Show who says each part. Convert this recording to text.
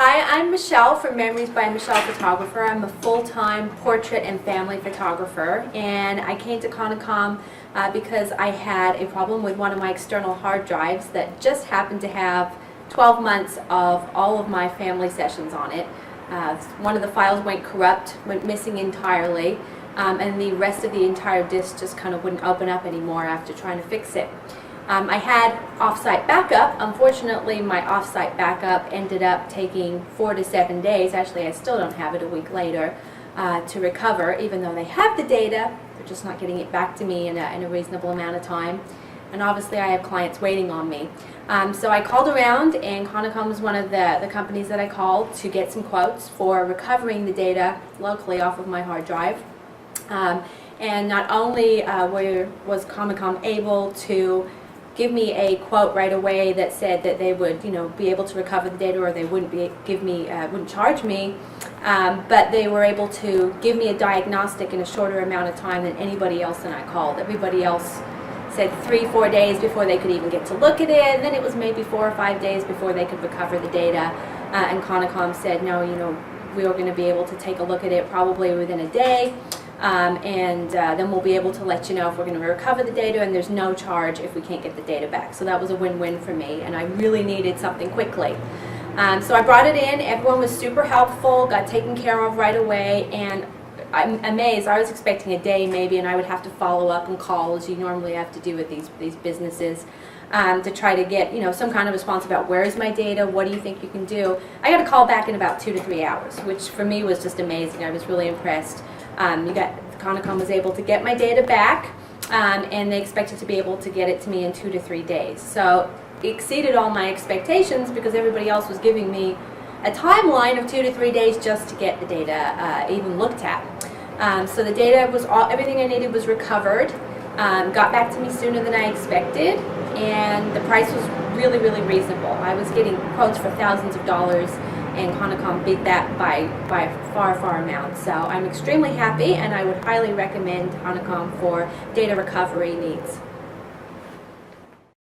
Speaker 1: Hi, I'm Michelle from Memories by Michelle Photographer. I'm a full-time portrait and family photographer, and I came to Konicom because I had a problem with one of my external hard drives that just happened to have 12 months of all of my family sessions on it. One of the files went corrupt, went missing entirely, and the rest of the entire disk just kind of wouldn't open up anymore after trying to fix it. I had off-site backup. Unfortunately, my off-site backup ended up taking 4 to 7 days. Actually, I still don't have it a week later to recover, even though they have the data. They're just not getting it back to me in a reasonable amount of time. And obviously, I have clients waiting on me. So I called around, and Konicom was one of the companies that I called to get some quotes for recovering the data locally off of my hard drive. And not only was Konicom able to give me a quote right away that said that they would, be able to recover the data, or they wouldn't wouldn't charge me, but they were able to give me a diagnostic in a shorter amount of time than anybody else that I called. Everybody else said 3-4 days before they could even get to look at it, and then it was maybe 4 or 5 days before they could recover the data. And said, no, we are going to be able to take a look at it probably within a day. Then we'll be able to let you know if we're going to recover the data, and there's no charge if we can't get the data back. So that was a win-win for me, and I really needed something quickly. So I brought it in. Everyone was super helpful, got taken care of right away, and I'm amazed. I was expecting a day maybe, and I would have to follow up and call, as you normally have to do with these businesses, to try to get some kind of response about where is my data, what do you think you can do. I got a call back in about 2 to 3 hours, which for me was just amazing. I was really impressed. Konicom was able to get my data back, and they expected to be able to get it to me in 2 to 3 days. So it exceeded all my expectations because everybody else was giving me a timeline of 2 to 3 days just to get the data even looked at. So the data was everything I needed was recovered, got back to me sooner than I expected, and the price was really, really reasonable. I was getting quotes for thousands of dollars, and Konicom beat that by a far, far amount. So I'm extremely happy, and I would highly recommend Konicom for data recovery needs.